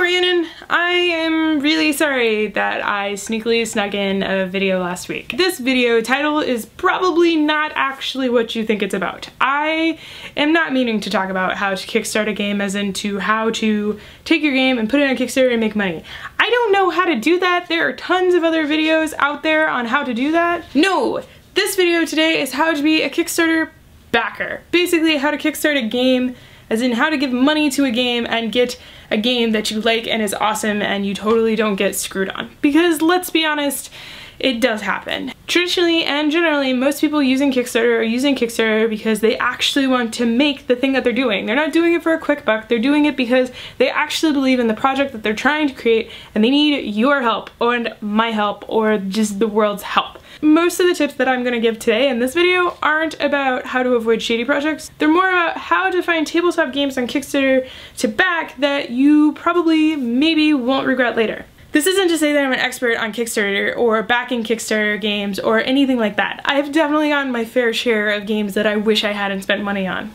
Rhiannon, I am really sorry that I sneakily snuck in a video last week. This video title is probably not actually what you think it's about. I am not meaning to talk about how to kickstart a game as into how to take your game and put it on Kickstarter and make money. I don't know how to do that. There are tons of other videos out there on how to do that. No, this video today is how to be a Kickstarter backer. Basically how to kickstart a game, as in how to give money to a game and get a game that you like and is awesome and you totally don't get screwed on. Because let's be honest, it does happen. Traditionally and generally, most people using Kickstarter are using Kickstarter because they actually want to make the thing that they're doing. They're not doing it for a quick buck, they're doing it because they actually believe in the project that they're trying to create and they need your help or my help or just the world's help. Most of the tips that I'm going to give today in this video aren't about how to avoid shady projects. They're more about how to find tabletop games on Kickstarter to back that you probably maybe won't regret later. This isn't to say that I'm an expert on Kickstarter or backing Kickstarter games or anything like that. I've definitely gotten my fair share of games that I wish I hadn't spent money on.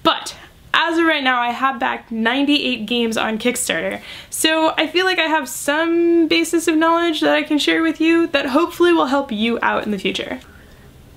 But as of right now, I have backed 98 games on Kickstarter, so I feel like I have some basis of knowledge that I can share with you that hopefully will help you out in the future.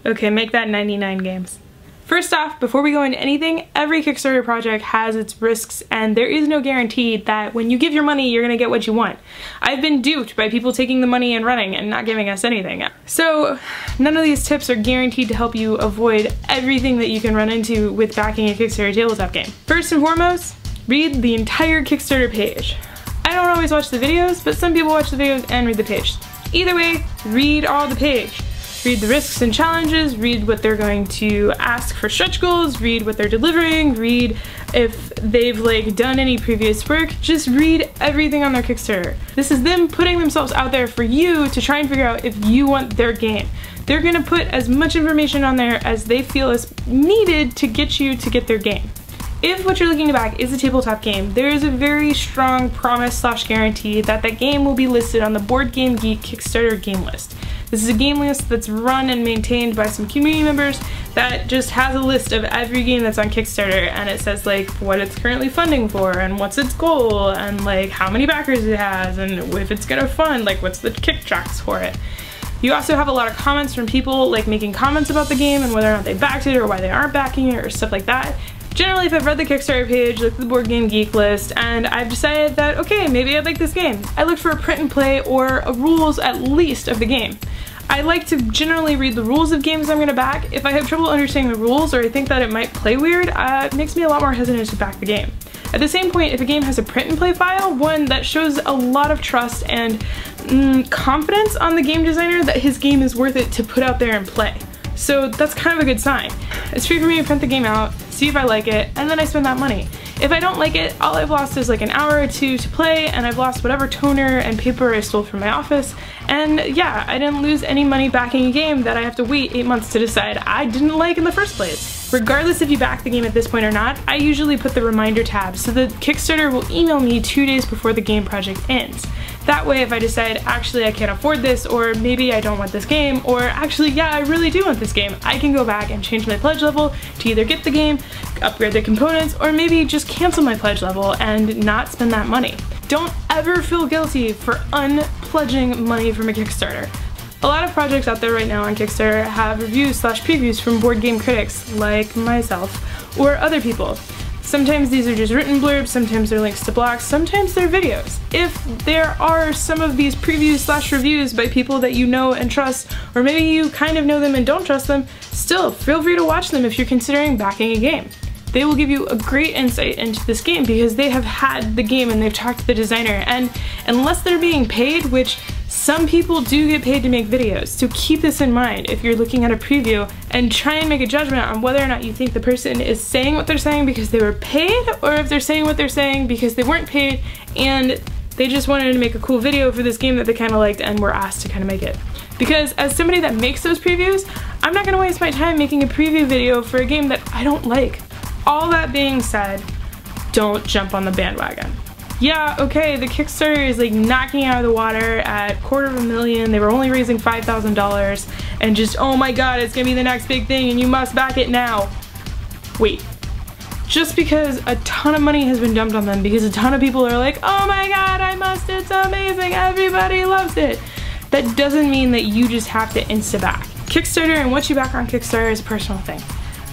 Okay, make that 99 games. First off, before we go into anything, every Kickstarter project has its risks and there is no guarantee that when you give your money you're gonna get what you want. I've been duped by people taking the money and running and not giving us anything. So none of these tips are guaranteed to help you avoid everything that you can run into with backing a Kickstarter tabletop game. First and foremost, read the entire Kickstarter page. I don't always watch the videos, but some people watch the videos and read the page. Either way, read all the page. Read the risks and challenges, read what they're going to ask for stretch goals, read what they're delivering, read if they've like done any previous work, just read everything on their Kickstarter. This is them putting themselves out there for you to try and figure out if you want their game. They're gonna put as much information on there as they feel is needed to get you to get their game. If what you're looking to back is a tabletop game, there is a very strong promise/guarantee that that game will be listed on the Board Game Geek Kickstarter game list. This is a game list that's run and maintained by some community members that just has a list of every game that's on Kickstarter, and it says like what it's currently funding for and what's its goal and like how many backers it has and if it's gonna fund, like what's the kick tracks for it. You also have a lot of comments from people like making comments about the game and whether or not they backed it or why they aren't backing it or stuff like that. Generally, if I've read the Kickstarter page, looked at the Board Game Geek list, and I've decided that, okay, maybe I'd like this game. I look for a print and play or a rules at least of the game. I like to generally read the rules of games I'm gonna back. If I have trouble understanding the rules or I think that it might play weird, it makes me a lot more hesitant to back the game. At the same point, if a game has a print and play file, one that shows a lot of trust and confidence on the game designer that his game is worth it to put out there and play. So that's kind of a good sign. It's free for me to print the game out, see if I like it, and then I spend that money. If I don't like it, all I've lost is like an hour or two to play, and I've lost whatever toner and paper I stole from my office, and yeah, I didn't lose any money backing a game that I have to wait 8 months to decide I didn't like in the first place. Regardless if you back the game at this point or not, I usually put the reminder tab so that Kickstarter will email me 2 days before the game project ends. That way if I decide actually I can't afford this, or maybe I don't want this game, or actually yeah I really do want this game, I can go back and change my pledge level to either get the game, upgrade the components, or maybe just cancel my pledge level and not spend that money. Don't ever feel guilty for unpledging money from a Kickstarter. A lot of projects out there right now on Kickstarter have reviews/previews from board game critics like myself or other people. Sometimes these are just written blurbs, sometimes they're links to blogs, sometimes they're videos. If there are some of these previews/reviews by people that you know and trust, or maybe you kind of know them and don't trust them, still feel free to watch them if you're considering backing a game. They will give you a great insight into this game because they have had the game and they've talked to the designer, and unless they're being paid, which some people do get paid to make videos, so keep this in mind if you're looking at a preview and try and make a judgment on whether or not you think the person is saying what they're saying because they were paid, or if they're saying what they're saying because they weren't paid and they just wanted to make a cool video for this game that they kind of liked and were asked to kind of make it. Because as somebody that makes those previews, I'm not going to waste my time making a preview video for a game that I don't like. All that being said, don't jump on the bandwagon. Yeah, okay, the Kickstarter is like knocking out of the water at $250,000, they were only raising $5,000, and just, oh my god, it's gonna be the next big thing and you must back it now. Wait, just because a ton of money has been dumped on them, because a ton of people are like, oh my god, I must, it's amazing, everybody loves it. That doesn't mean that you just have to insta-back. Kickstarter and what you back on Kickstarter is a personal thing.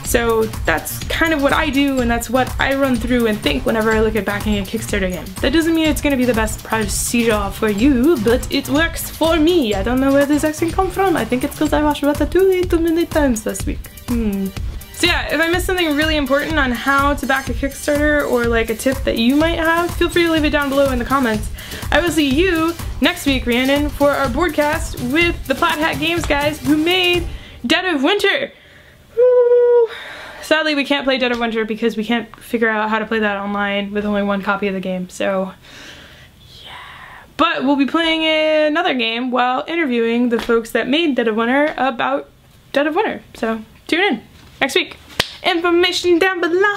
So that's kind of what I do, and that's what I run through and think whenever I look at backing a Kickstarter game. That doesn't mean it's gonna be the best procedure for you, but it works for me. I don't know where this accent come from. I think it's because I watched Ratatouille too many times this week. So yeah, if I missed something really important on how to back a Kickstarter, or like a tip that you might have, feel free to leave it down below in the comments. I will see you next week, Rhiannon, for our boardcast with the Plaid Hat Games guys who made Dead of Winter. Woo. Sadly, we can't play Dead of Winter because we can't figure out how to play that online with only one copy of the game, so yeah. But we'll be playing another game while interviewing the folks that made Dead of Winter about Dead of Winter, so tune in next week. Information down below.